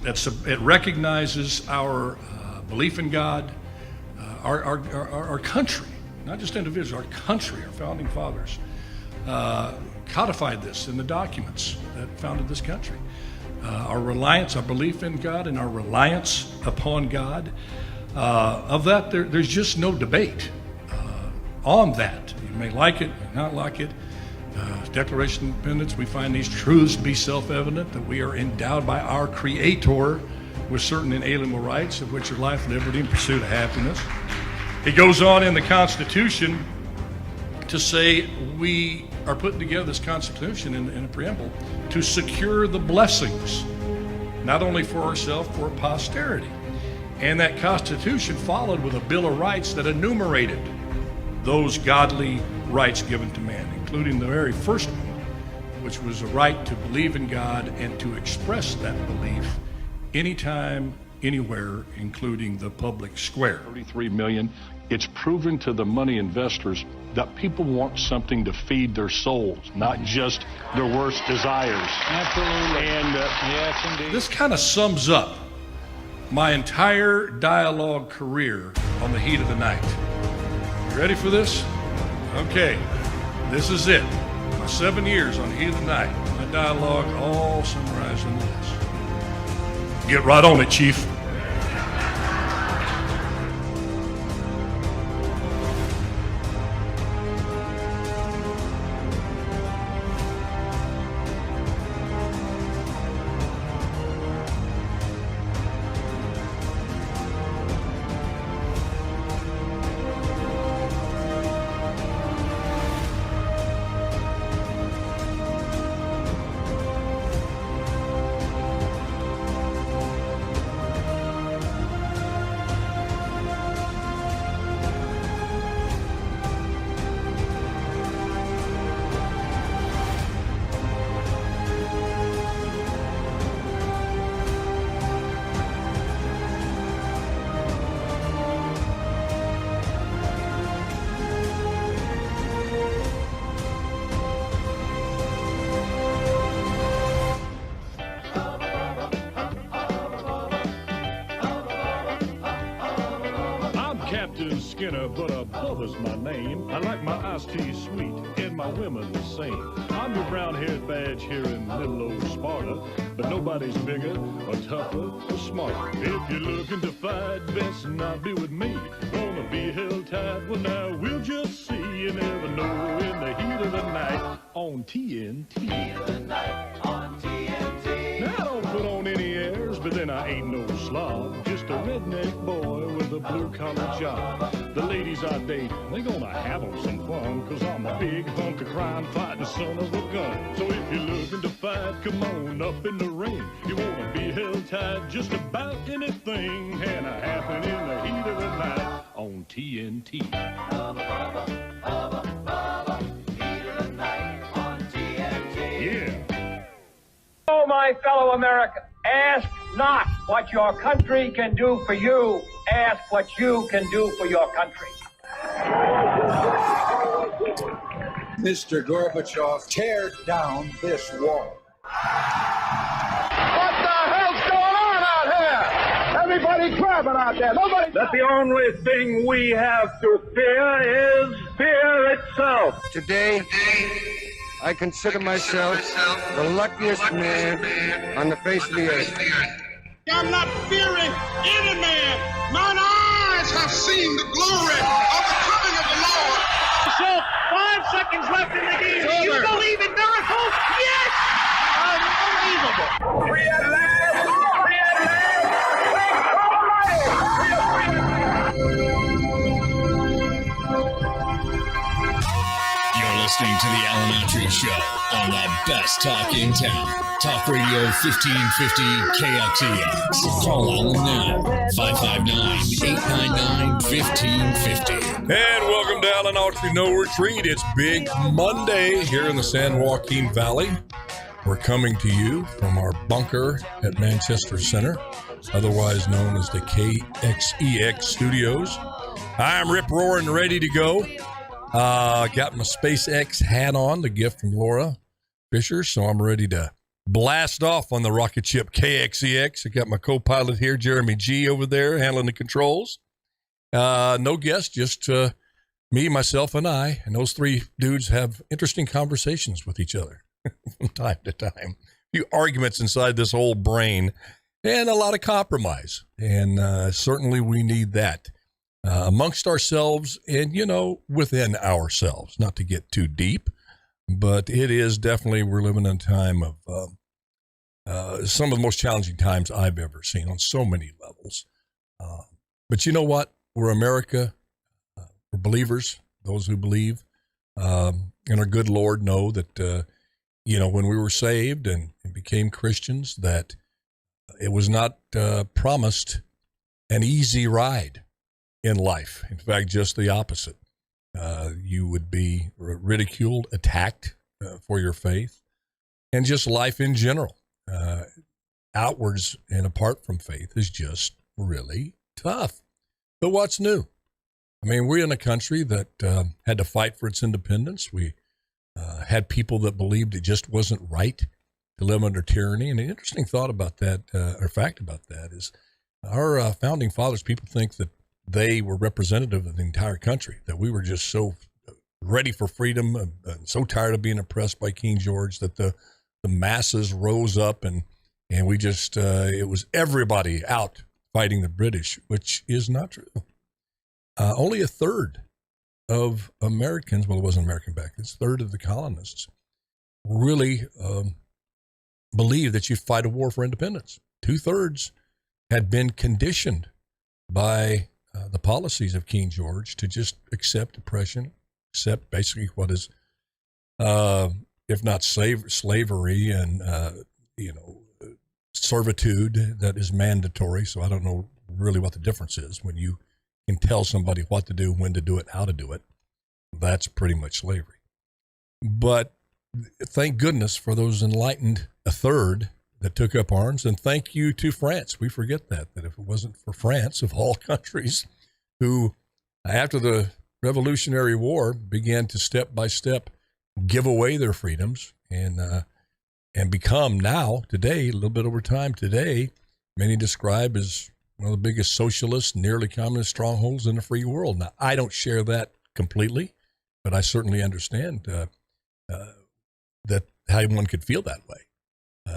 It recognizes our belief in God, our country, not just individuals, our country, our founding fathers codified this in the documents that founded this country. Our reliance, our belief in God, and our reliance upon God. Of that, there's just no debate on that. You may like it, may not like it. Declaration of Independence, we find these truths to be self-evident, that we are endowed by our Creator with certain inalienable rights, of which are life, liberty, and pursuit of happiness. It goes on in the Constitution to say we are putting together this Constitution in a preamble to secure the blessings, not only for ourselves, for posterity. And that Constitution followed with a Bill of Rights that enumerated those godly rights given to man, including the very first one, which was a right to believe in God and to express that belief anytime, anywhere, including the public square. 33 million. It's proven to the money investors that people want something to feed their souls, not just their worst desires. Absolutely. And yes, indeed. This kind of sums up my entire dialogue career on the heat of the night. You ready for this? Okay, this is it. My 7 years on the heat of the night. My dialogue all summarized in this. Get right on it, Chief. Skinner, but Bubba's my name. I like my iced tea sweet and my women the same. I'm your brown-haired badge here in little old Sparta, but nobody's bigger or tougher or smarter. If you're looking to fight, best not be with me. Wanna be held tight? Well, now we'll just see. You never know in the heat of the night on TNT. Heat of the night on TNT. Now I don't put on any airs, but then I ain't no slob. Just a redneck boy with a blue-collar job. The ladies I date, they gonna have 'em some fun, 'cause I'm a big hunk of crime fighting son of a gun. So if you're looking to fight, come on up in the ring. You wanna be held tight, just about anything can happen in the heat of the night on TNT. Hubba, hubba, hubba, hubba, heat of the night on TNT. Yeah. Oh, my fellow Americans, ask not what your country can do for you. Ask what you can do for your country. Mr. Gorbachev, tear down this wall. What the hell's going on out here? Everybody crabbing out there. Nobody. That the only thing we have to fear is fear itself. Today, I consider myself the luckiest man on the face of the earth. I'm not fearing any man. Mine eyes have seen the glory of the coming of the Lord. So, 5 seconds left in the game. Do you believe in miracles? Yes! Unbelievable. Free at last! Free at last! You're listening to the Alan Autry Show on the best talk in town. Talk Radio 1550 KXEX. Call Alan now. 559-899-1550. And welcome to Alan Autry No Retreat. It's Big Monday here in the San Joaquin Valley. We're coming to you from our bunker at Manchester Center, otherwise known as the KXEX Studios. I'm rip roaring ready to go. Got my SpaceX hat on, the gift from Laura Fisher, so I'm ready to blast off on the rocket ship KXEX. I got my co-pilot here, Jeremy G, over there handling the controls. No guest, just me, myself, and I. And those three dudes have interesting conversations with each other from time to time. A few arguments inside this old brain and a lot of compromise. And certainly we need that amongst ourselves and, within ourselves. Not to get too deep, but it is definitely, we're living in a time of some of the most challenging times I've ever seen on so many levels. But you know what? We're America. We're believers, those who believe. And our good Lord know that, when we were saved and became Christians, that it was not promised an easy ride in life. In fact, just the opposite. You would be ridiculed, attacked for your faith, and just life in general. Outwards and apart from faith is just really tough. But what's new? I mean, we're in a country that had to fight for its independence. We had people that believed it just wasn't right to live under tyranny. And an interesting thought about that, or fact about that, is our founding fathers, people think that they were representative of the entire country, that we were just so ready for freedom and so tired of being oppressed by King George that the masses rose up and we just, it was everybody out fighting the British, which is not true. Only a third of Americans, well, it wasn't American back then, it's a third of the colonists really believed that you fight a war for independence. 2/3 had been conditioned by the policies of King George to just accept oppression, accept basically what is, if not slavery and, servitude that is mandatory. So I don't know really what the difference is when you can tell somebody what to do, when to do it, how to do it. That's pretty much slavery. But thank goodness for those enlightened a third that took up arms, and thank you to France. We forget that if it wasn't for France, of all countries, who after the Revolutionary War began to step by step give away their freedoms and become now, today, a little bit over time today, many describe as one of the biggest socialist, nearly communist strongholds in the free world. Now, I don't share that completely, but I certainly understand that how one could feel that way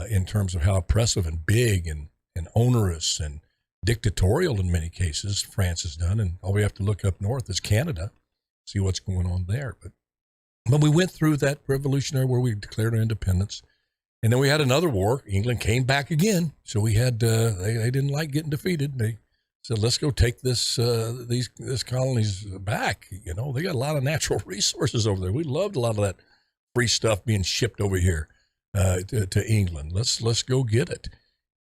in terms of how oppressive and big and onerous and dictatorial in many cases France has done. And all we have to look up north is Canada, see what's going on there. But we went through that Revolutionary War. We declared our independence. And then we had another war. England came back again. So we had, they didn't like getting defeated. They said, let's go take this colonies back. They got a lot of natural resources over there. We loved a lot of that free stuff being shipped over here to England. Let's go get it.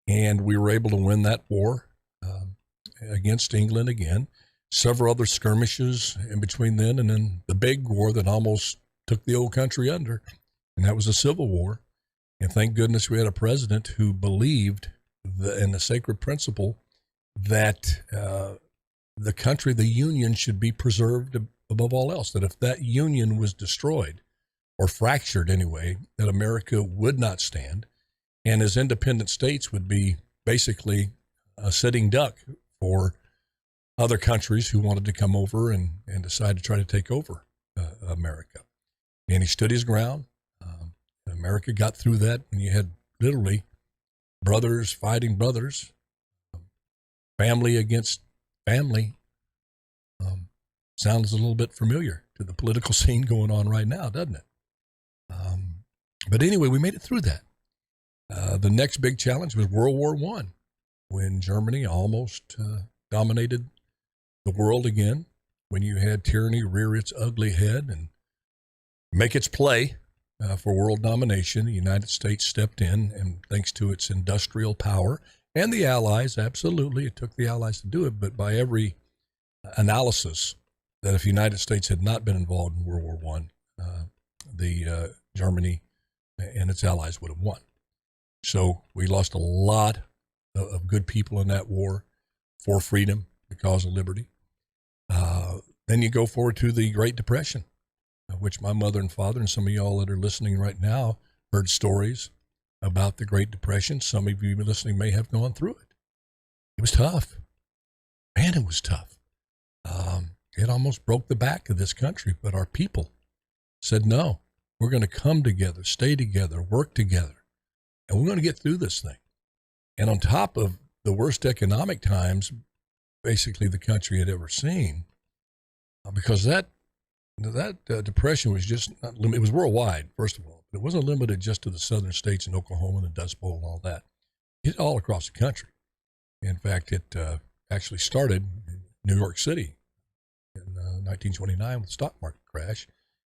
And we were able to win that war against England again. Several other skirmishes in between then and then the big war that almost took the old country under, and that was the Civil War. And thank goodness we had a president who believed in the sacred principle that the country, the Union, should be preserved above all else, that if that Union was destroyed or fractured anyway, that America would not stand, and as independent states would be basically a sitting duck for other countries who wanted to come over and decide to try to take over America. And he stood his ground. America got through that when you had literally brothers fighting brothers, family against family. Sounds a little bit familiar to the political scene going on right now, doesn't it? But anyway, we made it through that. The next big challenge was World War I, when Germany almost dominated the world again, when you had tyranny rear its ugly head and make its play for world domination. The United States stepped in, and thanks to its industrial power and the Allies, absolutely, it took the Allies to do it, but by every analysis, that if the United States had not been involved in World War I, Germany and its allies would have won. So we lost a lot of good people in that war for freedom, the cause of liberty. Then you go forward to the Great Depression, which my mother and father and some of y'all that are listening right now heard stories about the Great Depression. Some of you listening may have gone through it. It was tough. Man, it was tough. It almost broke the back of this country, but our people said, no, we're going to come together, stay together, work together, and we're going to get through this thing. And on top of the worst economic times, basically the country had ever seen, because that depression was just not limited. It was worldwide, first of all, but it wasn't limited just to the southern states and Oklahoma and the Dust Bowl and all that. It hit all across the country. In fact, it actually started in New York City in 1929 with the stock market crash.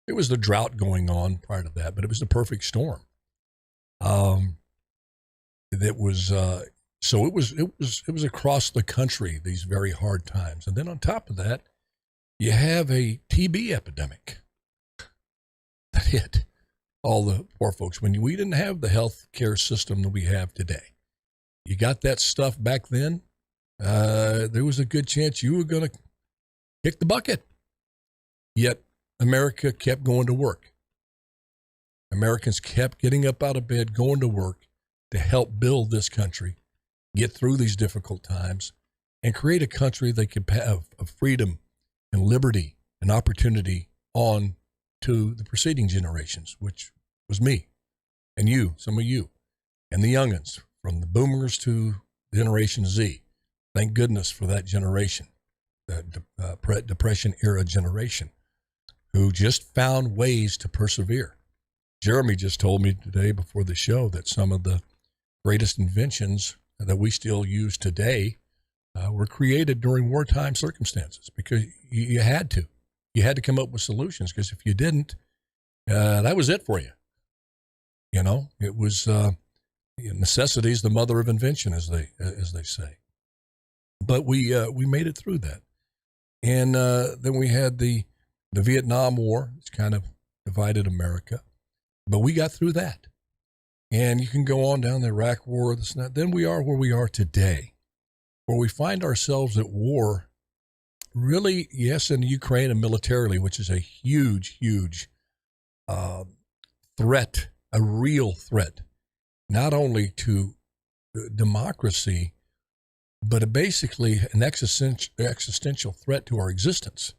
It was the drought going on prior to that, but it was the perfect storm. That was so it was across the country, these very hard times. And then on top of that, you have a TB epidemic that hit all the poor folks when we didn't have the health care system that we have today. You got that stuff back then, there was a good chance you were going to kick the bucket. Yet America kept going to work. Americans kept getting up out of bed, going to work to help build this country, get through these difficult times, and create a country that could have of freedom and liberty and opportunity on to the preceding generations, which was me and you, some of you, and the youngins, from the boomers to Generation Z. Thank goodness for that generation, that Depression era generation, who just found ways to persevere. Jeremy just told me today before the show that some of the greatest inventions that we still use today were created during wartime circumstances, because you had to. You had to come up with solutions, because if you didn't, that was it for you. You know, it was necessity is the mother of invention, as they say. But we made it through that, and then we had the Vietnam War. It's kind of divided America, but we got through that. And you can go on down the Iraq War, this and that. Then we are where we are today, where we find ourselves at war, really, yes, in Ukraine and militarily, which is a huge, huge threat, a real threat, not only to democracy, but basically an existential threat to our existence.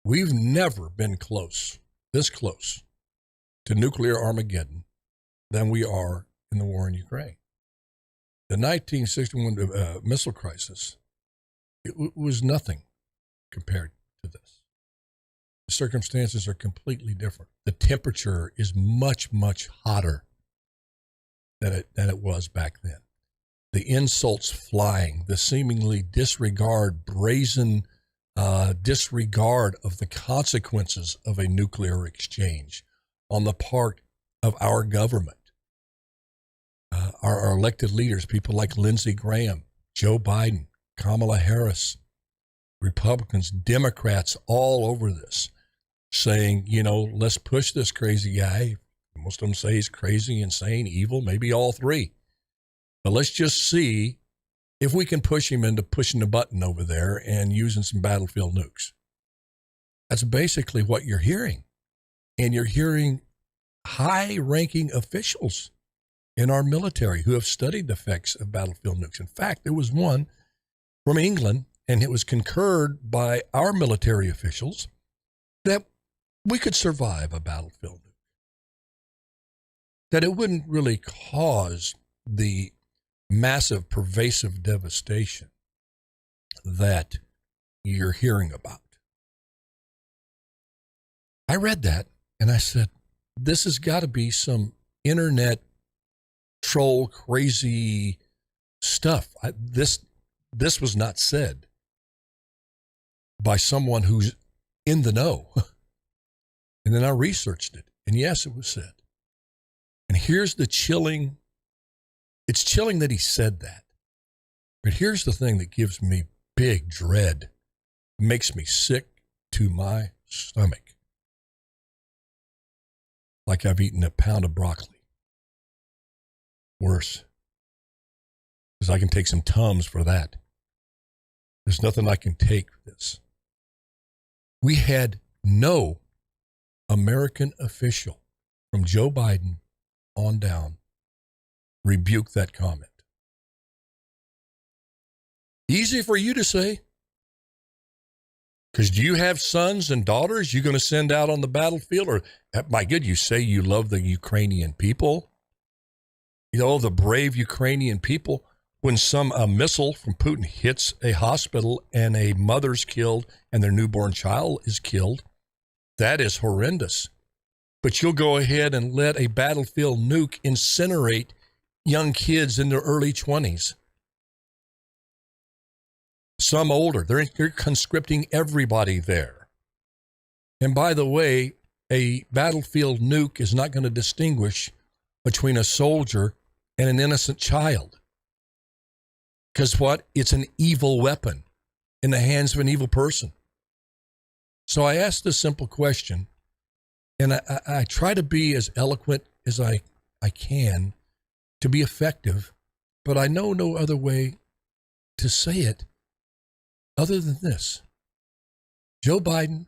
We've never been this close to nuclear Armageddon than we are in the war in Ukraine. The 1961 missile crisis, it was nothing compared to this. The circumstances are completely different. The temperature is much, much hotter than it was back then. The insults flying, the seemingly brazen disregard of the consequences of a nuclear exchange on the part of our government. Our elected leaders, people like Lindsey Graham, Joe Biden, Kamala Harris, Republicans, Democrats, all over this, saying, let's push this crazy guy. Most of them say he's crazy, insane, evil, maybe all three. But let's just see if we can push him into pushing the button over there and using some battlefield nukes. That's basically what you're hearing. And you're hearing high-ranking officials in our military who have studied the effects of battlefield nukes. In fact, there was one from England, and it was concurred by our military officials that we could survive a battlefield nuke, that it wouldn't really cause the massive, pervasive devastation that you're hearing about. I read that, and I said, this has got to be some internet troll crazy stuff. This was not said by someone who's in the know. And then I researched it, and yes, it was said. And here's the chilling, it's chilling that he said that. But here's the thing that gives me big dread, makes me sick to my stomach. Like I've eaten a pound of broccoli. Worse. Because I can take some Tums for that. There's nothing I can take for this. We had no American official from Joe Biden on down rebuke that comment. Easy for you to say. Because do you have sons and daughters you're going to send out on the battlefield? Or, my God, you say you love the Ukrainian people. You know, the brave Ukrainian people. When a missile from Putin hits a hospital and a mother's killed and their newborn child is killed, that is horrendous. But you'll go ahead and let a battlefield nuke incinerate young kids in their early 20s. Some older. They're conscripting everybody there. And by the way, a battlefield nuke is not going to distinguish between a soldier and an innocent child. Because what? It's an evil weapon in the hands of an evil person. So I asked this simple question, and I try to be as eloquent as I can to be effective, but I know no other way to say it other than this. Joe Biden,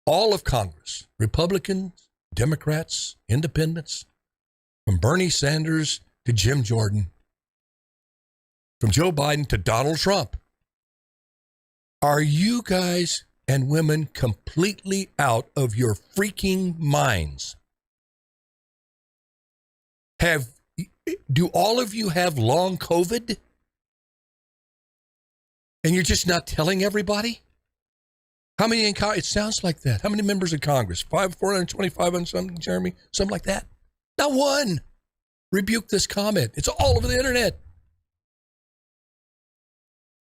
all of Congress, Republicans, Democrats, Independents, from Bernie Sanders to Jim Jordan, from Joe Biden to Donald Trump, are you guys and women completely out of your freaking minds? Do all of you have long COVID? And you're just not telling everybody? How many in Congress? It sounds like that. How many members of Congress? 425 and something, Jeremy? Something like that? Not one. Rebuke this comment. It's all over the internet.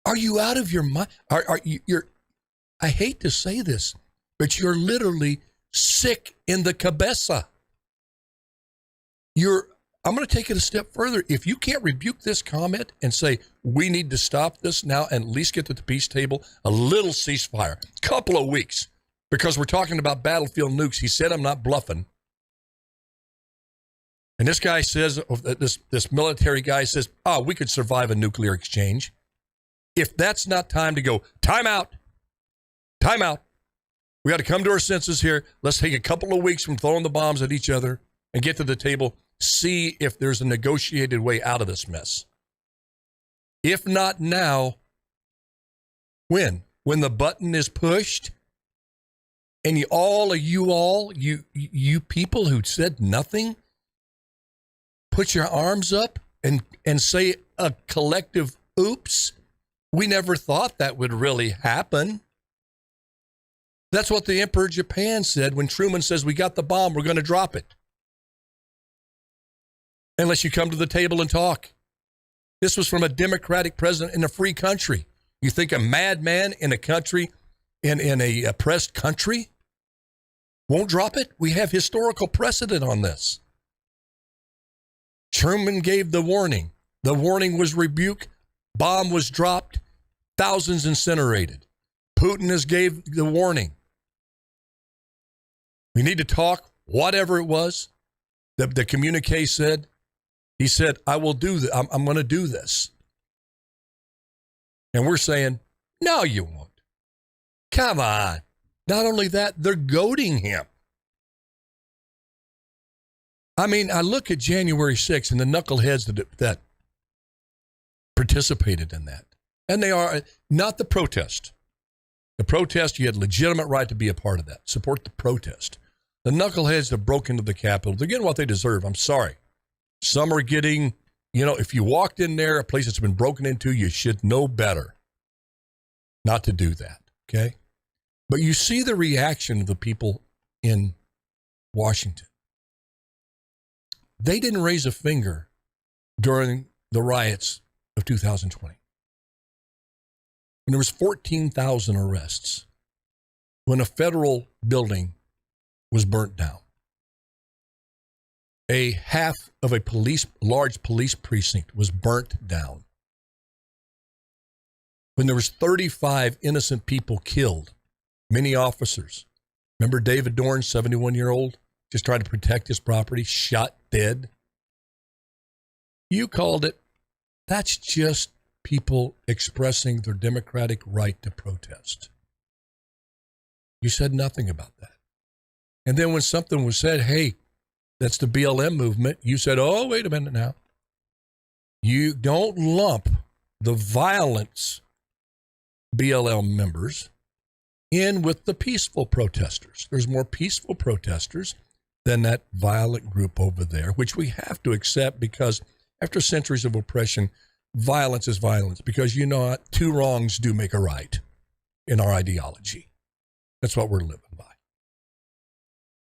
Are you out of your mind? I hate to say this, but you're literally sick in the cabeza. I'm going to take it a step further. If you can't rebuke this comment and say, we need to stop this now and at least get to the peace table, a little ceasefire, couple of weeks, because we're talking about battlefield nukes. He said, I'm not bluffing. And this guy says, this military guy says, we could survive a nuclear exchange. If that's not time to go, time out. We got to come to our senses here. Let's take a couple of weeks from throwing the bombs at each other and get to the table. See if there's a negotiated way out of this mess. If not now, when? When the button is pushed and you people who said nothing, put your arms up and say a collective oops. We never thought that would really happen. That's what the Emperor of Japan said when Truman says, we got the bomb, we're going to drop it. Unless you come to the table and talk. This was from a Democratic president in a free country. You think a madman in a country, in a oppressed country, won't drop it? We have historical precedent on this. Truman gave the warning. The warning was rebuked. Bomb was dropped. Thousands incinerated. Putin has gave the warning. We need to talk, whatever it was. The communique said, he said, I will do this. I'm going to do this. And we're saying, no, you won't. Come on. Not only that, they're goading him. I mean, I look at January 6th and the knuckleheads that participated in that. And they are not the protest. The protest, you had legitimate right to be a part of that. Support the protest. The knuckleheads that broke into the Capitol, they're getting what they deserve. I'm sorry. Some are getting, if you walked in there, a place that's been broken into, you should know better not to do that, okay? But you see the reaction of the people in Washington. They didn't raise a finger during the riots of 2020. When there was 14,000 arrests, when a federal building was burnt down, a half of a large police precinct was burnt down, when there was 35 innocent people killed, many officers. Remember David Dorn, 71-year-old, just trying to protect his property, shot dead. You called it, that's just people expressing their democratic right to protest. You said nothing about that. And then when something was said, hey, that's the BLM movement, you said, oh, wait a minute now. You don't lump the violence BLM members in with the peaceful protesters. There's more peaceful protesters than that violent group over there, which we have to accept because after centuries of oppression, violence is violence because you know what? Two wrongs do make a right in our ideology. That's what we're living by.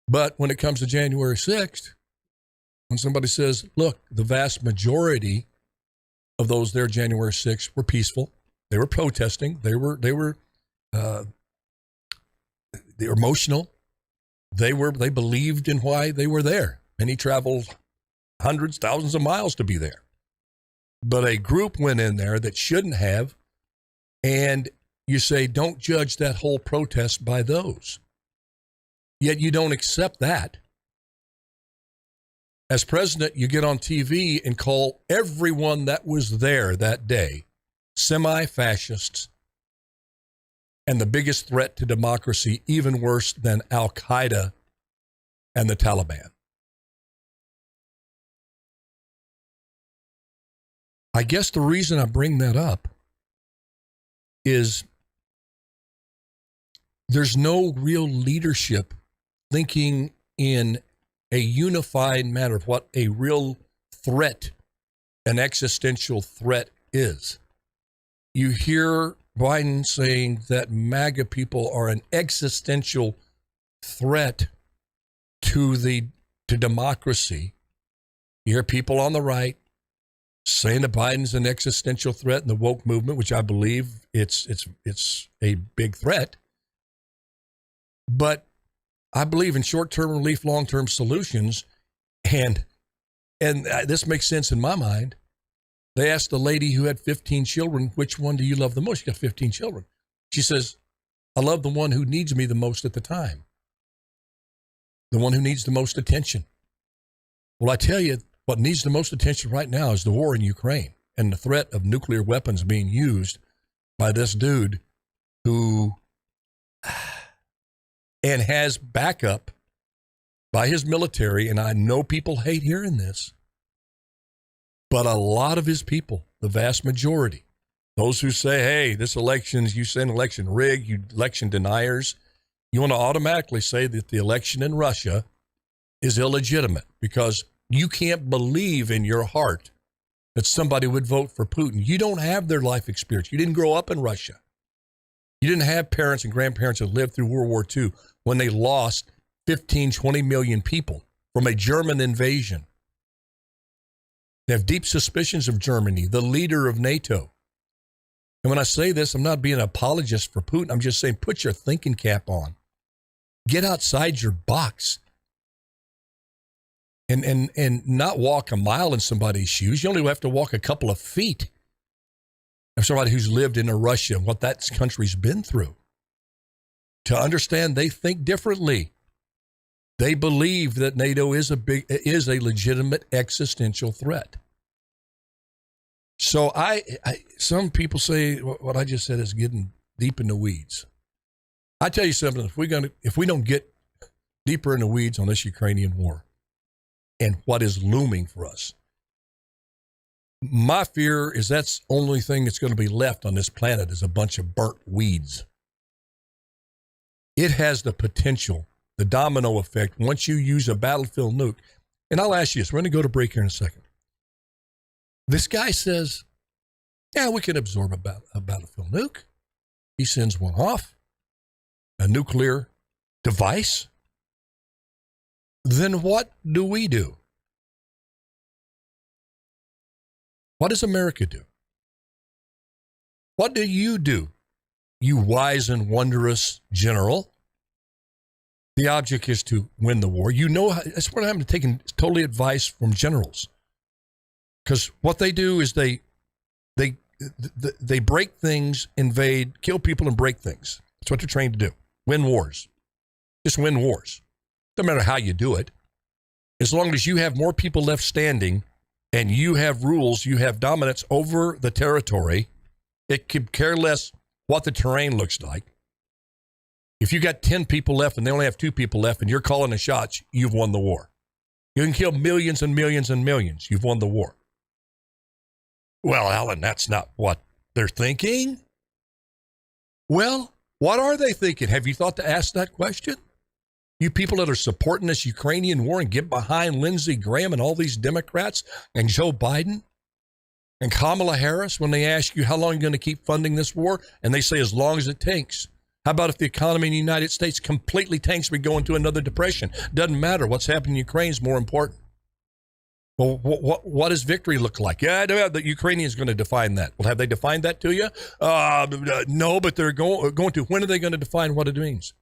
But when it comes to January 6th, when somebody says, look, the vast majority of those there January 6th were peaceful. They were protesting. They were emotional. They believed in why they were there. And he traveled hundreds, thousands of miles to be there. But a group went in there that shouldn't have. And you say, don't judge that whole protest by those. Yet you don't accept that. As president, you get on TV and call everyone that was there that day semi-fascists and the biggest threat to democracy, even worse than Al-Qaeda and the Taliban. I guess the reason I bring that up is there's no real leadership thinking in a unified manner of what a real threat, an existential threat is. You hear Biden saying that MAGA people are an existential threat to democracy. You hear people on the right saying that Biden's an existential threat in the woke movement, which I believe it's a big threat. But I believe in short-term relief, long-term solutions, and this makes sense in my mind. They asked the lady who had 15 children, which one do you love the most? She got 15 children. She says, I love the one who needs me the most at the time, the one who needs the most attention. Well, I tell you, what needs the most attention right now is the war in Ukraine and the threat of nuclear weapons being used by this dude who and has backup by his military. And I know people hate hearing this, but a lot of his people, the vast majority, those who say, hey, this election's, you say an election rigged, you election deniers, you want to automatically say that the election in Russia is illegitimate because you can't believe in your heart that somebody would vote for Putin. You don't have their life experience. You didn't grow up in Russia. You didn't have parents and grandparents that lived through World War II when they lost 15, 20 million people from a German invasion. They have deep suspicions of Germany, the leader of NATO. And when I say this, I'm not being an apologist for Putin. I'm just saying put your thinking cap on. Get outside your box. And not walk a mile in somebody's shoes. You only have to walk a couple of feet of somebody who's lived in Russia and what that country's been through to understand they think differently. They believe that NATO is a legitimate existential threat. So some people say what I just said is getting deep in the weeds. I tell you something, if we don't get deeper in the weeds on this Ukrainian war and what is looming for us, my fear is that's the only thing that's going to be left on this planet is a bunch of burnt weeds. It has the potential, the domino effect, once you use a battlefield nuke. And I'll ask you this, we're going to go to break here in a second. This guy says, yeah, we can absorb a battlefield nuke. He sends one off, a nuclear device. Then what do we do? What does America do? What do, you wise and wondrous general? The object is to win the war. You know, that's what I'm taking totally advice from generals. Because what they do is they break things, invade, kill people, and break things. That's what they're trained to do. Win wars. Just win wars. Doesn't matter how you do it. As long as you have more people left standing and you have rules, you have dominance over the territory, it could care less what the terrain looks like. If you got 10 people left and they only have 2 people left and you're calling the shots, you've won the war. You can kill millions and millions and millions. You've won the war. Well, Alan, that's not what they're thinking. Well, what are they thinking? Have you thought to ask that question? You people that are supporting this Ukrainian war and get behind Lindsey Graham and all these Democrats and Joe Biden and Kamala Harris, when they ask you how long you're going to keep funding this war, and they say as long as it takes. How about if the economy in the United States completely tanks, we go into another depression? Doesn't matter. What's happening in Ukraine is more important. Well, what does victory look like? Yeah, the Ukrainians going to define that. Well, have they defined that to you? No, but they're going to. When are they going to define what it means?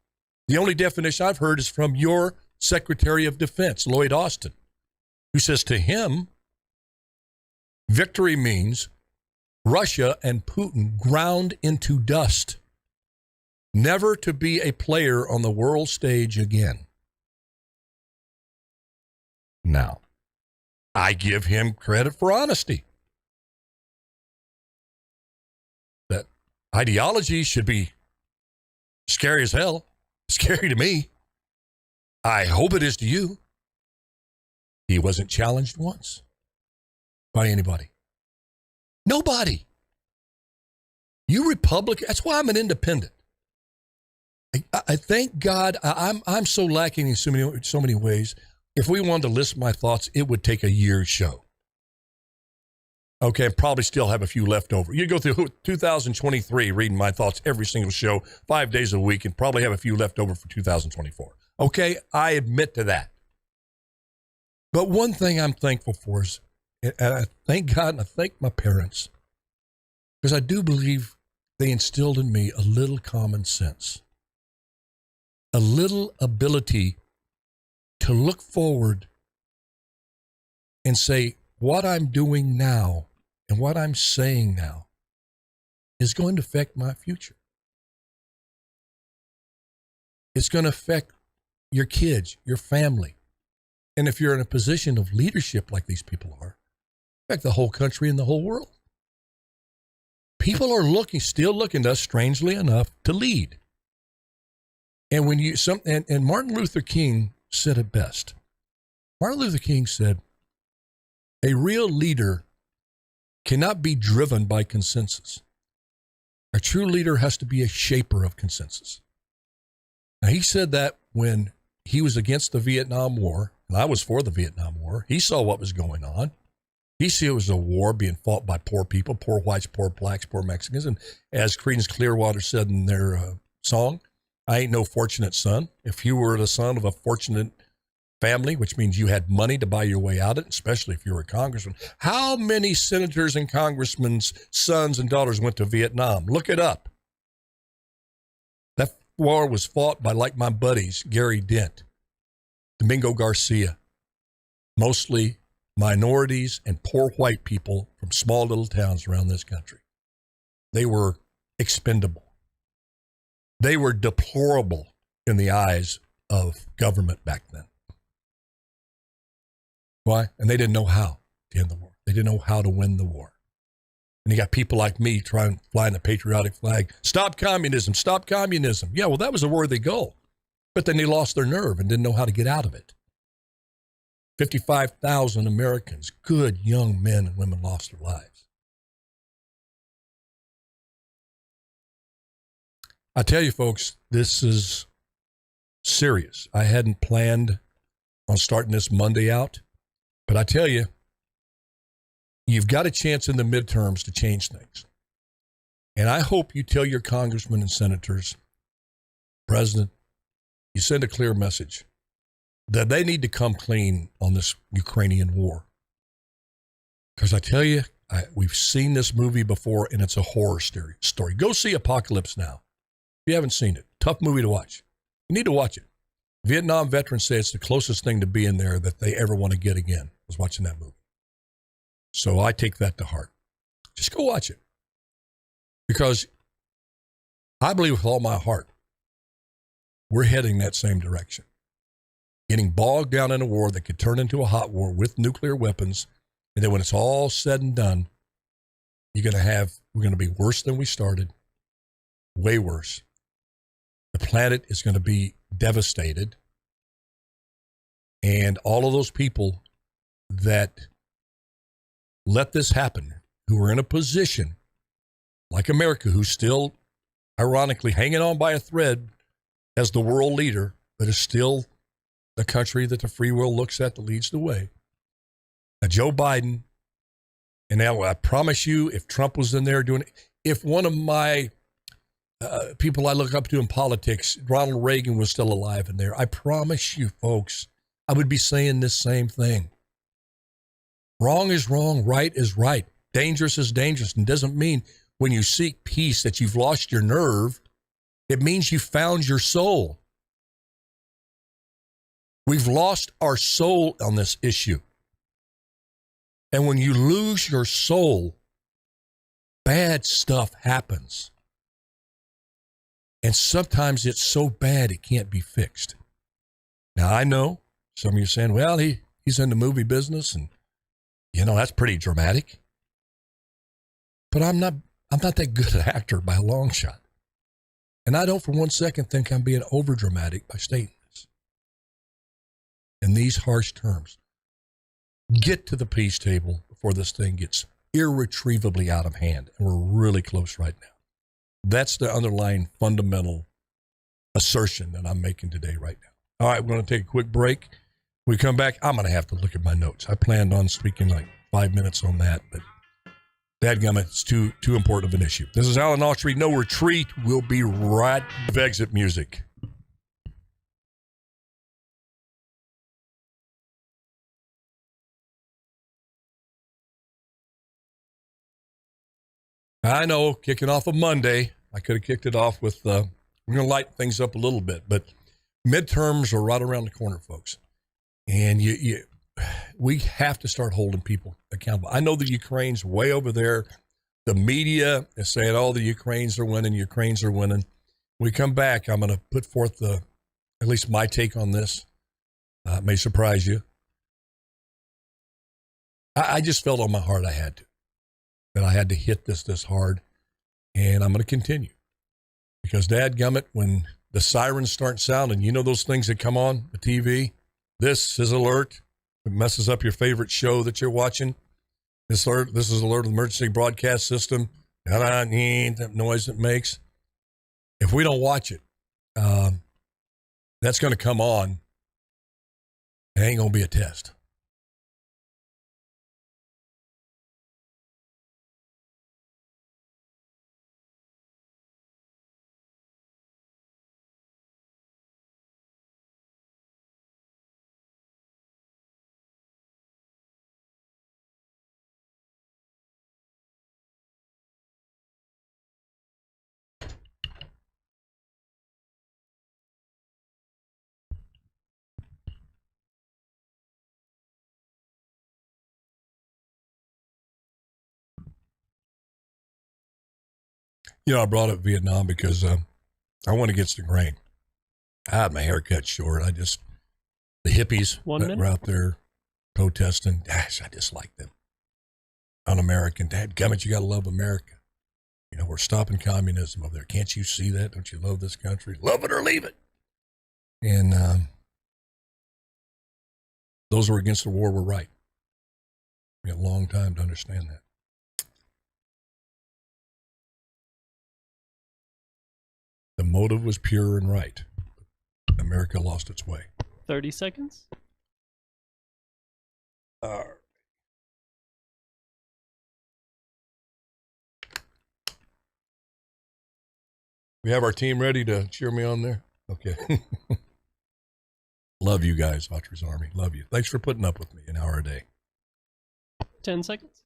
The only definition I've heard is from your Secretary of Defense, Lloyd Austin, who says to him, victory means Russia and Putin ground into dust, never to be a player on the world stage again. Now, I give him credit for honesty. That ideology should be scary as hell. Scary to me. I hope it is to you. He wasn't challenged once by anybody. Nobody. You Republican, that's why I'm an independent. I thank God. I'm so lacking in so many ways. If we wanted to list my thoughts, it would take a year's show. Okay, and probably still have a few left over. You go through 2023 reading my thoughts every single show, 5 days a week, and probably have a few left over for 2024. Okay, I admit to that. But one thing I'm thankful for is, and I thank God and I thank my parents, because I do believe they instilled in me a little common sense, a little ability to look forward and say, what I'm doing now and what I'm saying now is going to affect my future. It's going to affect your kids, your family. And if you're in a position of leadership like these people are, affect the whole country and the whole world. People are still looking to us, strangely enough, to lead. And when and Martin Luther King said it best. Martin Luther King said, a real leader cannot be driven by consensus. A true leader has to be a shaper of consensus. Now, he said that when he was against the Vietnam War, and I was for the Vietnam War. He saw what was going on. He saw it was a war being fought by poor people, poor whites, poor blacks, poor Mexicans. And as Creedence Clearwater said in their song, I ain't no fortunate son. If you were the son of a fortunate family, which means you had money to buy your way out of it, especially if you were a congressman. How many senators and congressmen's sons and daughters went to Vietnam? Look it up. That war was fought by, like my buddies, Gary Dent, Domingo Garcia, mostly minorities and poor white people from small little towns around this country. They were expendable. They were deplorable in the eyes of government back then. Why? And they didn't know how to end the war. They didn't know how to win the war. And you got people like me trying flying the patriotic flag. Stop communism, stop communism. Yeah, well, that was a worthy goal. But then they lost their nerve and didn't know how to get out of it. 55,000 Americans, good young men and women, lost their lives. I tell you, folks, this is serious. I hadn't planned on starting this Monday out. But I tell you, you've got a chance in the midterms to change things. And I hope you tell your congressmen and senators, President, you send a clear message that they need to come clean on this Ukrainian war. Because I tell you, we've seen this movie before, and it's a horror story. Go see Apocalypse Now. If you haven't seen it, tough movie to watch. You need to watch it. Vietnam veterans say it's the closest thing to being there that they ever want to get again, was watching that movie. So I take that to heart. Just go watch it. Because I believe with all my heart, we're heading that same direction. Getting bogged down in a war that could turn into a hot war with nuclear weapons. And then when it's all said and done, we're going to be worse than we started. Way worse. The planet is going to be devastated. And all of those people that let this happen, who are in a position like America, who's still ironically hanging on by a thread as the world leader, but is still the country that the free world looks at that leads the way. Now, Joe Biden, and now I promise you, if Trump was in there doing it, if one of my people I look up to in politics, Ronald Reagan, was still alive in there, I promise you, folks, I would be saying this same thing. Wrong is wrong, right is right. Dangerous is dangerous, and doesn't mean when you seek peace that you've lost your nerve. It means you found your soul. We've lost our soul on this issue. And when you lose your soul, bad stuff happens. And sometimes it's so bad it can't be fixed. Now, I know some of you are saying, well, he's in the movie business, and, that's pretty dramatic. But I'm not that good an actor by a long shot. And I don't for one second think I'm being over dramatic by stating this. In these harsh terms, get to the peace table before this thing gets irretrievably out of hand. And we're really close right now. That's the underlying fundamental assertion that I'm making today right now. All right, we're going to take a quick break. When we come back, I'm going to have to look at my notes. I planned on speaking like 5 minutes on that, but dadgummit, it's too important of an issue. This is Alan Autry. No retreat. We'll be right back. Exit music. I know, kicking off a Monday, I could have kicked it off with, we're going to lighten things up a little bit, but midterms are right around the corner, folks. And we have to start holding people accountable. I know the Ukraine's way over there. The media is saying, oh, the Ukrainians are winning. We come back, I'm going to put forth at least my take on this. It may surprise you. I just felt on my heart I had to. That I had to hit this hard, and I'm going to continue. Because dadgummit, when the sirens start sounding, those things that come on the TV, this is alert. It messes up your favorite show that you're watching. This is alert of the emergency broadcast system. That noise it makes. If we don't watch it, that's going to come on. It ain't going to be a test. I brought up Vietnam because I went against the grain. I had my hair cut short. The hippies that were out there protesting, gosh, I dislike them. Un-American. Dadgummit, you got to love America. We're stopping communism over there. Can't you see that? Don't you love this country? Love it or leave it. And those who were against the war were right. We got a long time to understand that. The motive was pure and right. America lost its way. 30 seconds. We have our team ready to cheer me on there? Okay. Love you guys, Autry's Army. Love you. Thanks for putting up with me an hour a day. 10 seconds.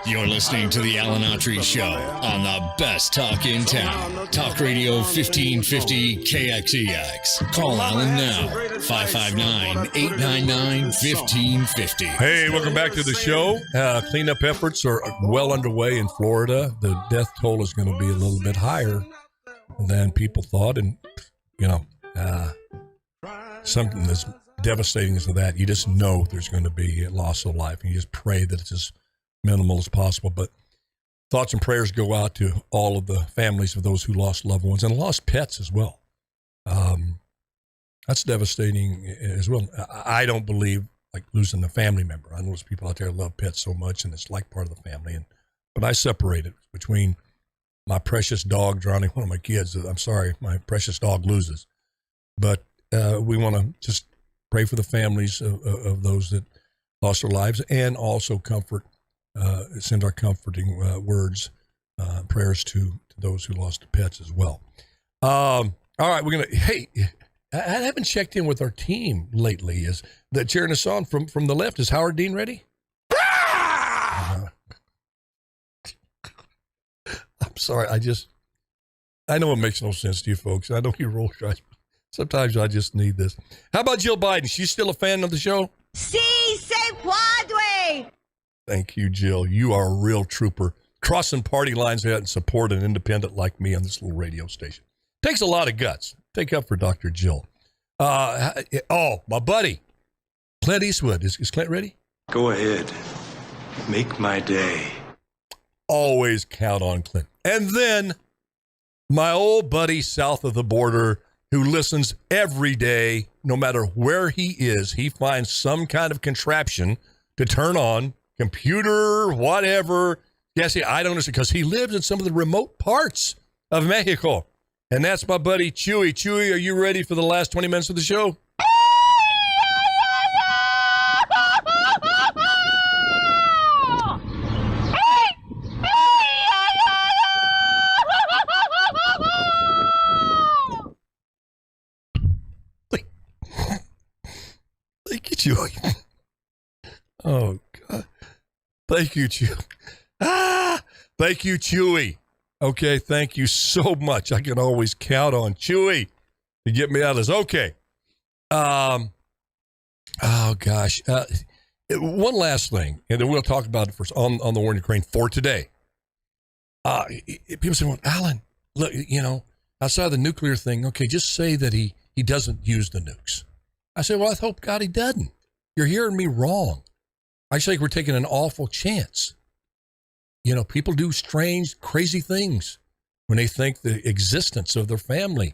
You're listening to the Alan Autry Show on the best talk in town. Talk Radio 1550 KXEX. Call Alan now. 559-899-1550. Hey, welcome back to the show. Cleanup efforts are well underway in Florida. The death toll is going to be a little bit higher than people thought. And, something as devastating as that, you just know there's going to be a loss of life. And you just pray that it's as minimal as possible. But thoughts and prayers go out to all of the families of those who lost loved ones and lost pets as well. That's devastating as well. I don't believe like losing a family member. I know there's people out there who love pets so much and it's like part of the family. But I separate it between my precious dog drowning one of my kids. I'm sorry, my precious dog loses. But we want to just pray for the families of those that lost their lives and also send our comforting words, prayers to those who lost pets as well. All right, hey, I haven't checked in with our team lately. Is that cheering us on from the left? Is Howard Dean ready? I'm sorry. I know it makes no sense to you folks. I know you roll your eyes. Sometimes I just need this. How about Jill Biden? She's still a fan of the show? Sí, se puede. Thank you, Jill. You are a real trooper. Crossing party lines out and support an independent like me on this little radio station. Takes a lot of guts. Take up for Dr. Jill. My buddy, Clint Eastwood. Is Clint ready? Go ahead. Make my day. Always count on Clint. And then my old buddy south of the border who listens every day, no matter where he is, he finds some kind of contraption to turn on, computer, whatever. Yes, I don't understand, because he lives in some of the remote parts of Mexico. And that's my buddy Chewy. Chewy, are you ready for the last 20 minutes of the show? Thank you, Chewy. Oh, God. Thank you, Chewy. Thank you, Chewy. Okay, thank you so much. I can always count on Chewy to get me out of this. Okay. Oh, gosh. One last thing, and then we'll talk about it first on the war in Ukraine for today. People say, well, Alan, look, outside of the nuclear thing, okay, just say that he doesn't use the nukes. I say, well, I hope God he doesn't. You're hearing me wrong. I think we're taking an awful chance. People do strange, crazy things when they think the existence of their family,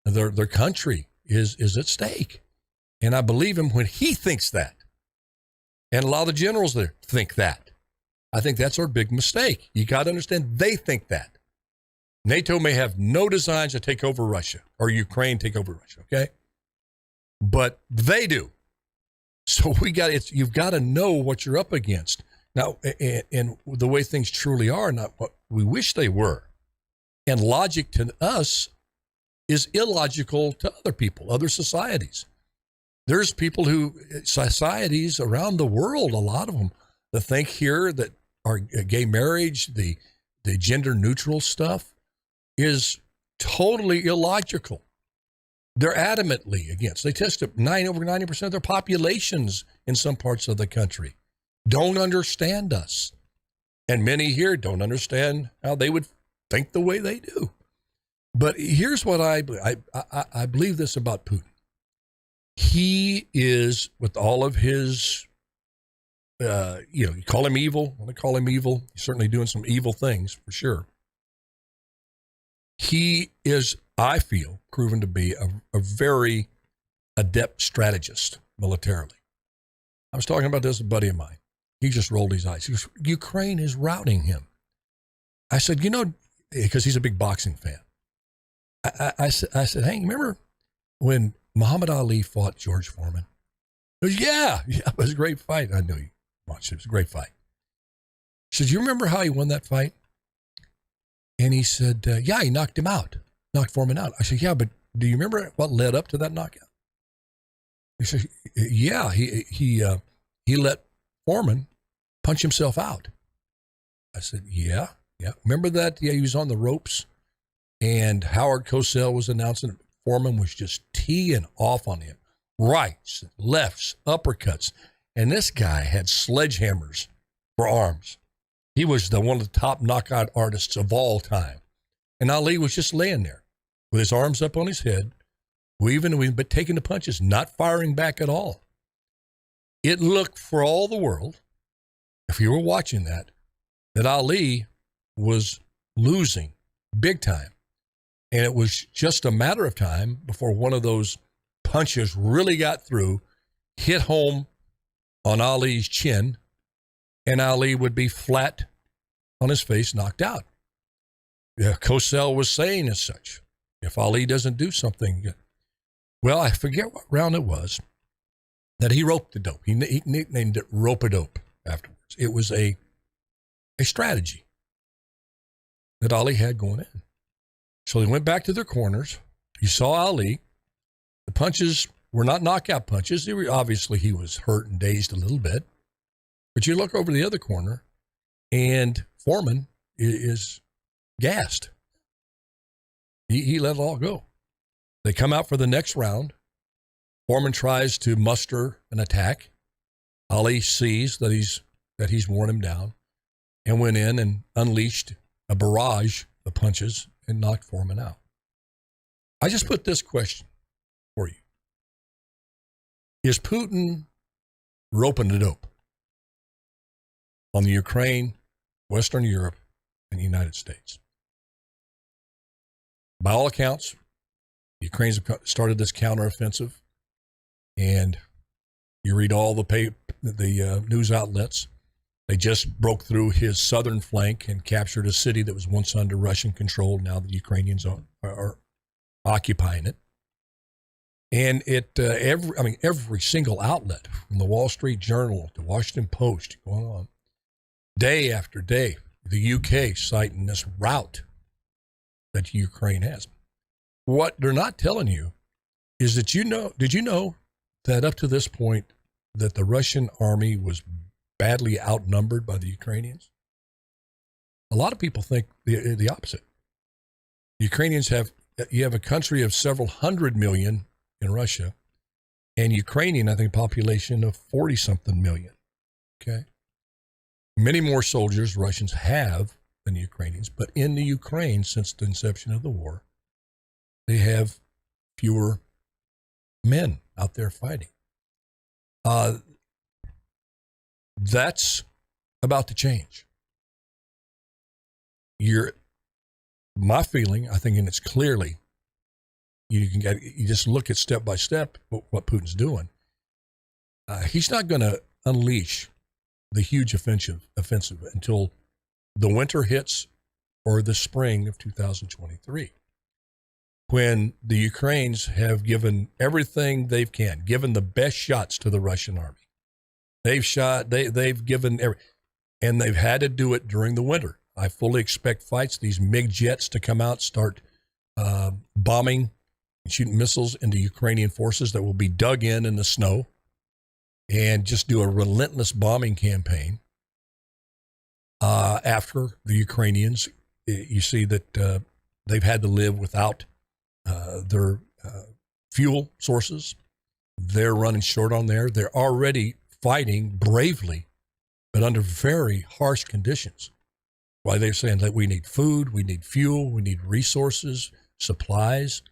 their country is at stake. And I believe him when he thinks that. And a lot of the generals there think that. I think that's our big mistake. You got to understand they think that. NATO may have no designs to take over Russia or Ukraine take over Russia, okay? But they do. So you've got to know what you're up against. Now, and the way things truly are, not what we wish they were. And logic to us is illogical to other people, other societies. There's societies around the world, a lot of them, that think here that our gay marriage, the gender neutral stuff is totally illogical. They're adamantly against. They test up over 90% of their populations in some parts of the country. Don't understand us. And many here don't understand how they would think the way they do. But here's what I believe this about Putin. He is, with all of his, you call him evil. I want to call him evil. He's certainly doing some evil things for sure. He is, I feel, proven to be a very adept strategist militarily. I was talking about this with a buddy of mine. He just rolled his eyes. He goes, Ukraine is routing him. I said, because he's a big boxing fan. I said, hey, remember when Muhammad Ali fought George Foreman? He goes, yeah, it was a great fight. I knew you watched it. It was a great fight. He said, you remember how he won that fight? And he said, yeah, he knocked him out, knocked Foreman out. I said, yeah, but do you remember what led up to that knockout? He said, yeah, he let Foreman punch himself out. I said, yeah. Remember that? Yeah, he was on the ropes, and Howard Cosell was announcing Foreman was just teeing off on him. Rights, lefts, uppercuts. And this guy had sledgehammers for arms. He was one of the top knockout artists of all time. And Ali was just laying there with his arms up on his head, weaving, but taking the punches, not firing back at all. It looked for all the world, if you were watching that Ali was losing big time. And it was just a matter of time before one of those punches really got through, hit home on Ali's chin, and Ali would be flat on his face, knocked out. Cosell was saying as such, if Ali doesn't do something, well, I forget what round it was, that he roped the dope. He nicknamed it rope-a-dope afterwards. It was a strategy that Ali had going in. So they went back to their corners. You saw Ali. The punches were not knockout punches. Obviously, he was hurt and dazed a little bit. But you look over the other corner, and Foreman is gassed. He let it all go. They come out for the next round. Foreman tries to muster an attack. Ali sees that he's worn him down and went in and unleashed a barrage of punches and knocked Foreman out. I just put this question for you. Is Putin roping the dope on the Ukraine, Western Europe, and the United States? By all accounts, the Ukrainians have started this counteroffensive, and you read all the news outlets. They just broke through his southern flank and captured a city that was once under Russian control. Now the Ukrainians are occupying it. And every single outlet, from the Wall Street Journal to Washington Post, going on, day after day, the UK citing this rout that Ukraine has. What they're not telling you is that did you know that up to this point that the Russian army was badly outnumbered by the Ukrainians? A lot of people think the opposite. The Ukrainians you have a country of several hundred million in Russia, and Ukrainian, I think, population of 40-something million. Okay? Many more soldiers Russians have than the Ukrainians, but in the Ukraine, since the inception of the war, they have fewer men out there fighting. That's about to change. My feeling, I think, and it's clearly, you just look at step by step what Putin's doing. He's not going to unleash the huge offensive until the winter hits or the spring of 2023, when the Ukrainians have given everything they can, given the best shots to the Russian army. They've given and they've had to do it during the winter. I fully expect fights, these MiG jets to come out, start bombing and shooting missiles into Ukrainian forces that will be dug in the snow, and just do a relentless bombing campaign. After the Ukrainians, you see that they've had to live without their fuel sources. They're running short on there. They're already fighting bravely, but under very harsh conditions. Why they're saying that we need food, we need fuel, we need resources, supplies.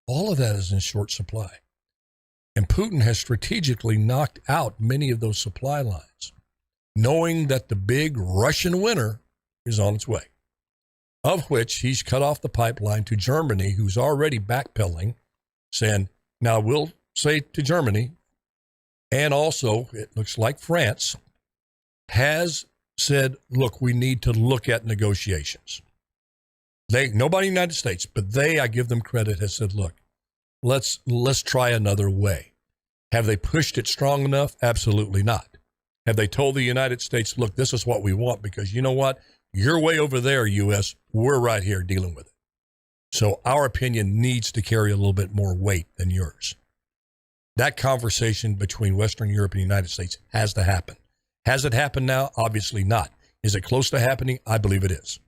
All of that is in short supply. And Putin has strategically knocked out many of those supply lines, knowing that the big Russian winter is on its way, of which he's cut off the pipeline to Germany, who's already backpedaling, saying, now we'll say to Germany, and also it looks like France has said, look, we need to look at negotiations. Nobody in the United States, but I give them credit, has said, look, let's try another way. Have they pushed it strong enough? Absolutely not. Have they told the United States, look, this is what we want, because you know what? You're way over there, U.S. We're right here dealing with it. So our opinion needs to carry a little bit more weight than yours. That conversation between Western Europe and the United States has to happen. Has it happened now? Obviously not. Is it close to happening? I believe it is.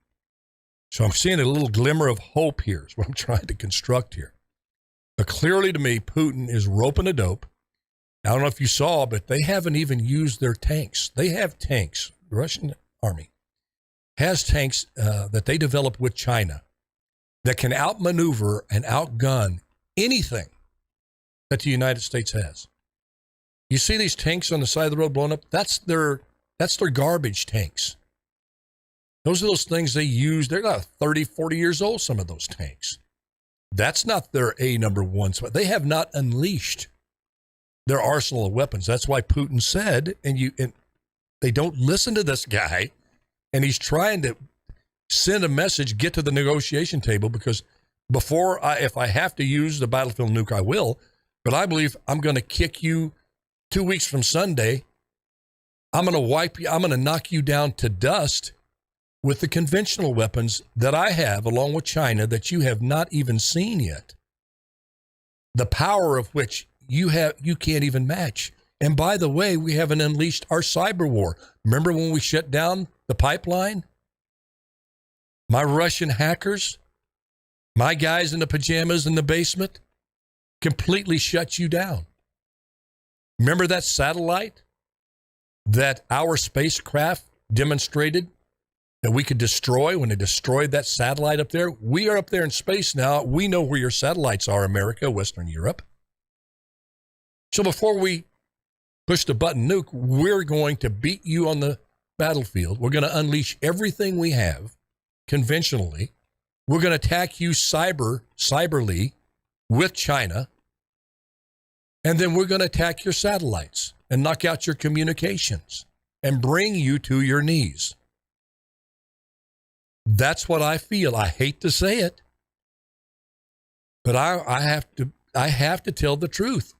So I'm seeing a little glimmer of hope here is what I'm trying to construct here. But clearly to me, Putin is roping a dope. I don't know if you saw, but they haven't even used their tanks. They have tanks. The Russian army has tanks that they developed with China that can outmaneuver and outgun anything that the United States has. You see these tanks on the side of the road blown up? That's their garbage tanks. Those are those things they use. They're not 30, 40 years old, some of those tanks. That's not their number one. They have not unleashed their arsenal of weapons. That's why Putin said, and they don't listen to this guy, and he's trying to send a message, get to the negotiation table, because if I have to use the battlefield nuke, I will. But I believe I'm going to kick you 2 weeks from Sunday. I'm going to wipe you. I'm going to knock you down to dust with the conventional weapons that I have, along with China, that you have not even seen yet. The power of which you can't even match. And by the way, we haven't unleashed our cyber war. Remember when we shut down the pipeline? My Russian hackers, my guys in the pajamas in the basement, completely shut you down. Remember that satellite that our spacecraft demonstrated that we could destroy when they destroyed that satellite up there? We are up there in space now. We know where your satellites are, America, Western Europe. So before we push the button nuke, we're going to beat you on the battlefield. We're going to unleash everything we have conventionally. We're going to attack you cyberly with China. And then we're going to attack your satellites and knock out your communications and bring you to your knees. That's what I feel. I hate to say it, but I have to tell the truth.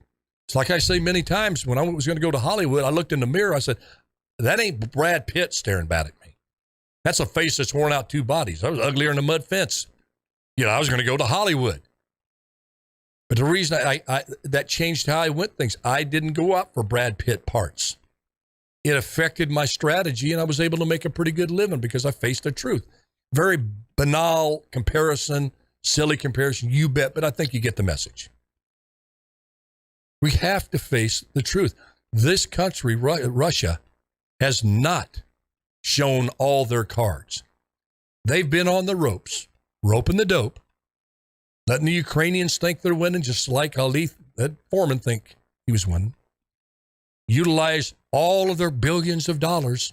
It's like I say many times, when I was going to go to Hollywood, I looked in the mirror, I said, that ain't Brad Pitt staring back at me. That's a face that's worn out 2 bodies. I was uglier than a mud fence. I was going to go to Hollywood. But the reason that changed how I went things, I didn't go out for Brad Pitt parts. It affected my strategy, and I was able to make a pretty good living because I faced the truth. Very banal comparison, silly comparison, you bet, but I think you get the message. We have to face the truth. This country, Russia, has not shown all their cards. They've been on the ropes, roping the dope, letting the Ukrainians think they're winning, just like that Foreman think he was winning. Utilize all of their billions of dollars.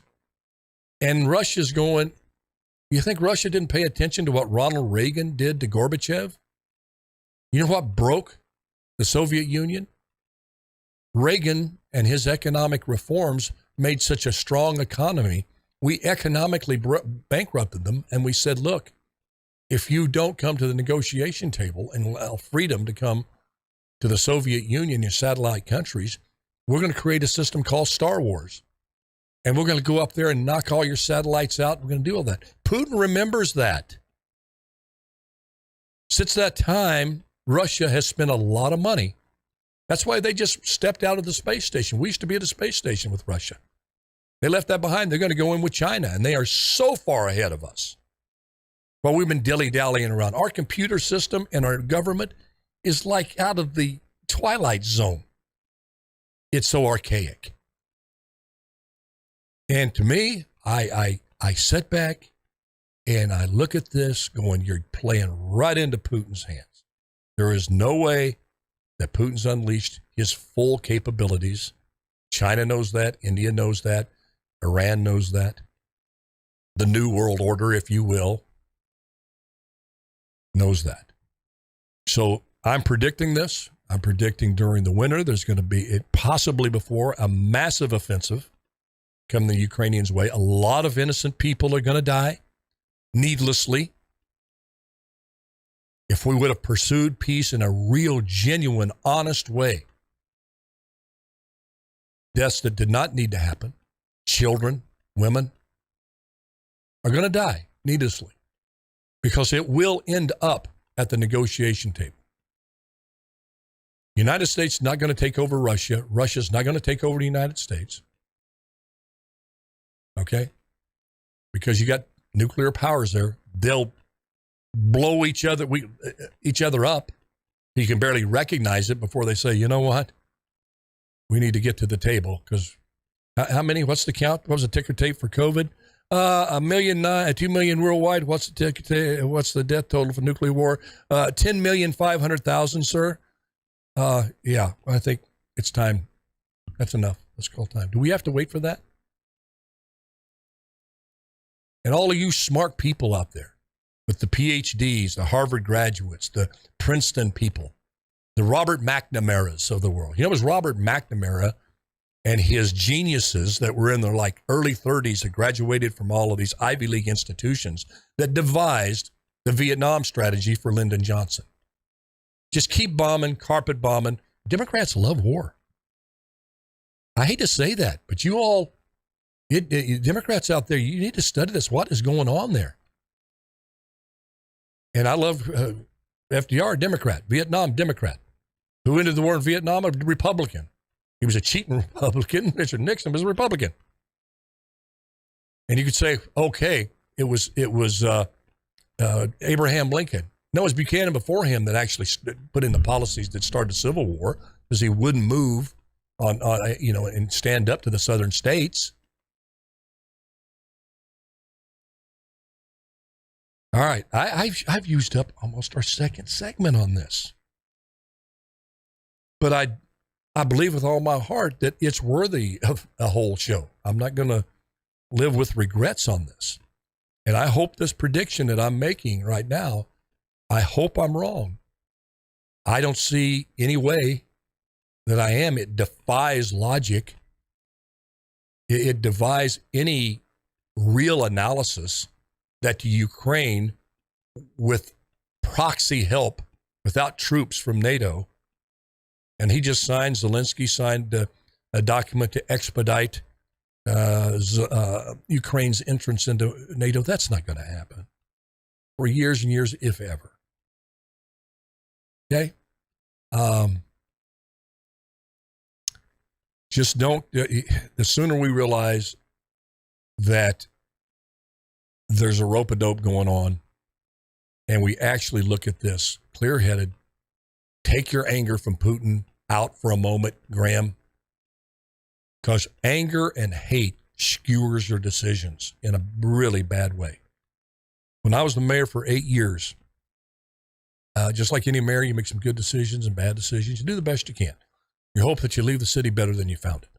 And Russia's going, you think Russia didn't pay attention to what Ronald Reagan did to Gorbachev? You know what broke the Soviet Union? Reagan and his economic reforms made such a strong economy. We economically bankrupted them, and we said, look, if you don't come to the negotiation table and allow freedom to come to the Soviet Union and satellite countries, we're going to create a system called Star Wars. And we're going to go up there and knock all your satellites out. We're going to do all that. Putin remembers that. Since that time, Russia has spent a lot of money. That's why they just stepped out of the space station. We used to be at a space station with Russia. They left that behind. They're going to go in with China, and they are so far ahead of us. Well, we've been dilly-dallying around. Our computer system and our government is like out of the Twilight Zone. It's so archaic. And to me, I sit back and I look at this going, you're playing right into Putin's hands. There is no way that Putin's unleashed his full capabilities. China knows that. India knows that. Iran knows that. The New World Order, if you will, knows that. So I'm predicting this. I'm predicting during the winter there's going to be, possibly before, a massive offensive come the Ukrainians' way. A lot of innocent people are going to die needlessly. If we would have pursued peace in a real, genuine, honest way, deaths that did not need to happen, children, women, are going to die needlessly because it will end up at the negotiation table. The United States is not going to take over Russia. Russia's not going to take over the United States. Okay? Because you got nuclear powers there. They'll blow each other up. You can barely recognize it before they say, you know what? We need to get to the table because how many? What's the count? What was the ticker tape for COVID? 2 million worldwide. What's the death total for nuclear war? 10,500,000, sir. Yeah, I think it's time. That's enough. Let's call time. Do we have to wait for that? And all of you smart people out there with the PhDs, the Harvard graduates, the Princeton people, the Robert McNamara's of the world. You know, it was Robert McNamara and his geniuses that were in their like early 30s that graduated from all of these Ivy League institutions that devised the Vietnam strategy for Lyndon Johnson. Just keep bombing, carpet bombing. Democrats love war. I hate to say that, but you all, Democrats out there, you need to study this. What is going on there? And I love FDR, Democrat, Vietnam, Democrat. Who ended the war in Vietnam? A Republican. He was a cheating Republican. Richard Nixon was a Republican. And you could say, okay, it was Abraham Lincoln. No, it was Buchanan before him that actually put in the policies that started the Civil War, because he wouldn't move on and stand up to the southern states. All right, I've used up almost our second segment on this, but I believe with all my heart that it's worthy of a whole show. I'm not going to live with regrets on this, and I hope this prediction that I'm making right now, I hope I'm wrong. I don't see any way that I am. It defies logic. It defies any real analysis that Ukraine, with proxy help, without troops from NATO, and he just signed, Zelensky signed a document to expedite Ukraine's entrance into NATO. That's not going to happen for years and years, if ever. Okay? Just don't, the sooner we realize that there's a rope-a-dope going on, and we actually look at this clear-headed, take your anger from Putin out for a moment, Graham, because anger and hate skewers your decisions in a really bad way. When I was the mayor for 8 years, just like any mayor, you make some good decisions and bad decisions. You do the best you can. You hope that you leave the city better than you found it.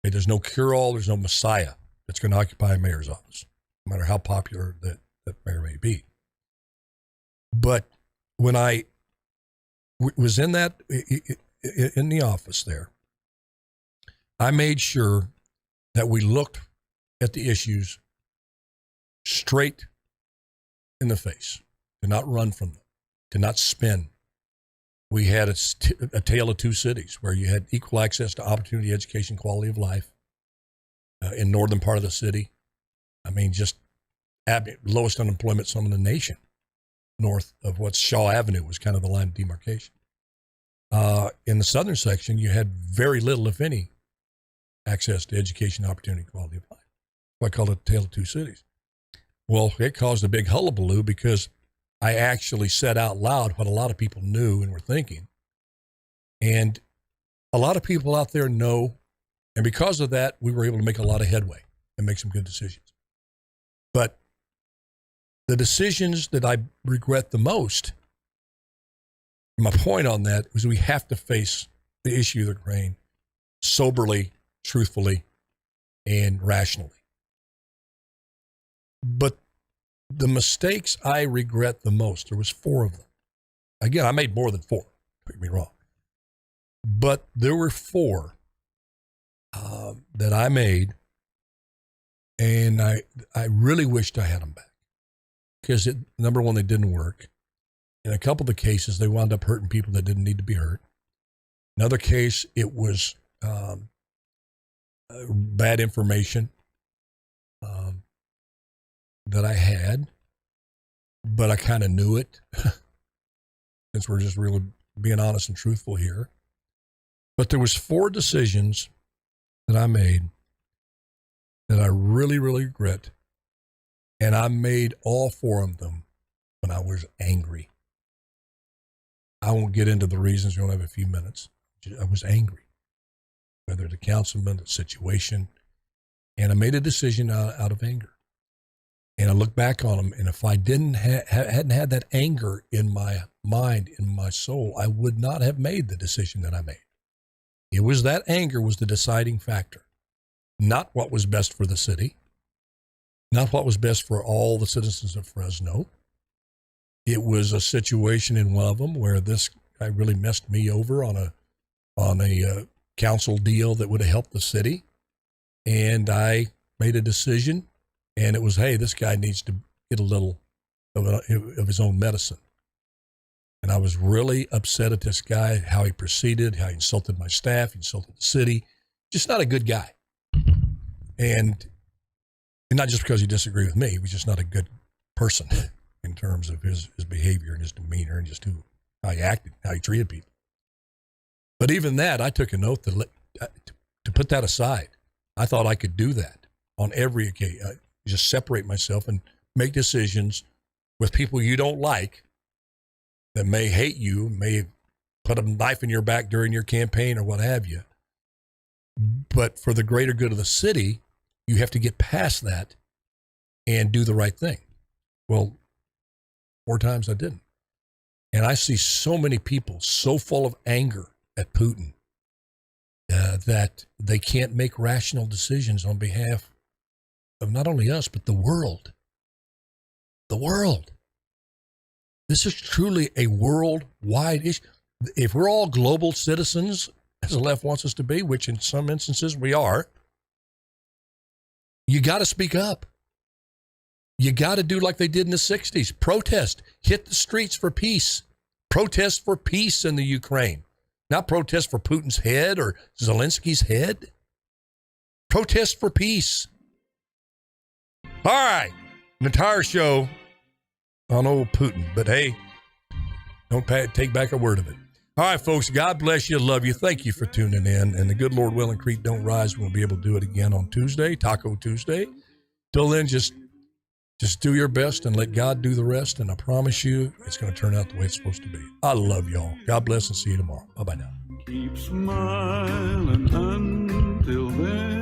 Okay, there's no cure-all, there's no messiah that's going to occupy a mayor's office, no matter how popular that mayor may be. But when I was in the office there, I made sure that we looked at the issues straight in the face, to not run from them, to not spin. We had a tale of two cities where you had equal access to opportunity, education, quality of life in northern part of the city. I mean, just lowest unemployment zone in the nation, north of what Shaw Avenue was kind of the line of demarcation. In the southern section, you had very little, if any, access to education, opportunity, quality of life. I call it a tale of two cities. Well, it caused a big hullabaloo because I actually said out loud what a lot of people knew and were thinking. And a lot of people out there know, and because of that, we were able to make a lot of headway and make some good decisions. But the decisions that I regret the most, my point on that was we have to face the issue of the Ukraine soberly, truthfully, and rationally. But the mistakes I regret the most, there was 4 of them. Again, I made more than 4, don't get me wrong. But there were 4 that I made, and I really wished I had them back. Because, number one, they didn't work. In a couple of the cases, they wound up hurting people that didn't need to be hurt. Another case, it was bad information that I had, but I kind of knew it, since we're just really being honest and truthful here. But there was 4 decisions that I made that I really, really regret, and I made all 4 of them when I was angry. I won't get into the reasons. We only have a few minutes. I was angry, whether the councilman, the situation, and I made a decision out of anger. And I look back on them, and if I hadn't had that anger in my mind, in my soul, I would not have made the decision that I made. It was that anger was the deciding factor, not what was best for the city, not what was best for all the citizens of Fresno. It was a situation in one of them where this guy really messed me over on a council deal that would have helped the city. And I made a decision, and it was, hey, this guy needs to get a little of his own medicine. And I was really upset at this guy, how he proceeded, how he insulted my staff, insulted the city. Just not a good guy. And not just because he disagreed with me, he was just not a good person in terms of his behavior and his demeanor and just how he acted, how he treated people. But even that, I took an oath to put that aside. I thought I could do that on every occasion. Just separate myself and make decisions with people you don't like that may hate you, may put a knife in your back during your campaign or what have you. But for the greater good of the city, you have to get past that and do the right thing. Well, 4 times I didn't. And I see so many people so full of anger at Putin that they can't make rational decisions on behalf of not only us, but the world. The world. This is truly a worldwide issue. If we're all global citizens, as the left wants us to be, which in some instances we are, you got to speak up. You got to do like they did in the 60s. Protest. Hit the streets for peace. Protest for peace in the Ukraine. Not protest for Putin's head or Zelensky's head. Protest for peace. All right. An entire show on old Putin. But hey, don't take back a word of it. All right, folks. God bless you. Love you. Thank you for tuning in. And the good Lord willing, Creek don't rise. We'll be able to do it again on Tuesday, Taco Tuesday. Till then, just do your best and let God do the rest. And I promise you, it's going to turn out the way it's supposed to be. I love y'all. God bless and see you tomorrow. Bye-bye now. Keep smiling until then.